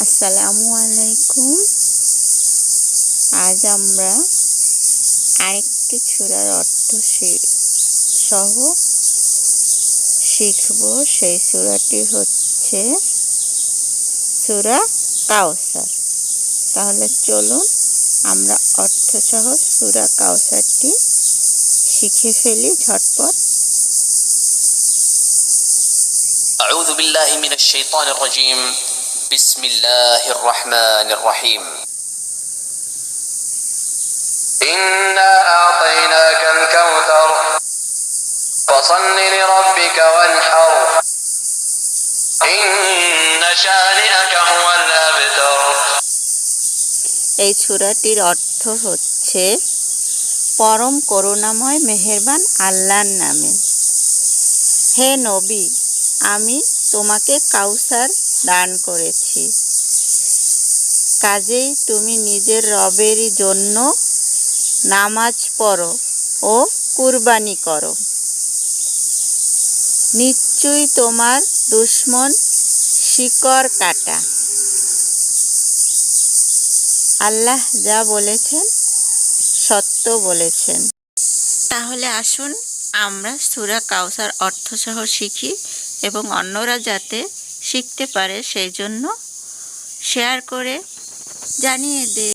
আসসালামু আলাইকুম। আজ আমরা আরেকটি সূরার অর্থ সহ শিখব। সেই সূরাটি হচ্ছে সূরা কাউসার। তাহলে চলুন আমরা অর্থ সহ সূরা কাউসারটি শিখে ফেলি ঝটপট। আউযু বিল্লাহি মিনাশ শাইতানির রাজীম। বিসমিল্লাহির রহমানির রহিম। ইন্না আ'তাইনাকাল কাউসার ফাসাল্লি লিরাব্বিকা ওয়ানহার ইন্না শানি'আকা হুয়াল আবতার। এই সূরাটির অর্থ হচ্ছে পরম করুণাময় মেহেরবান আল্লাহর নামে। হে নবী, আমি তোমাকে কাউসার দান করেছি, কাজেই তুমি নিজের রবেরই জন্য নামাজ পড়ো ও কুরবানি করো। নিশ্চয়ই তোমার দুশমন শিকড় কাটা। আল্লাহ যা বলেছেন সত্য বলেছেন। তাহলে আসুন আমরা সূরা কাউসার অর্থসহ শিখি এবং অন্যরা যাতে শিখতে পারে সেই জন্য শেয়ার করে জানিয়ে দেই।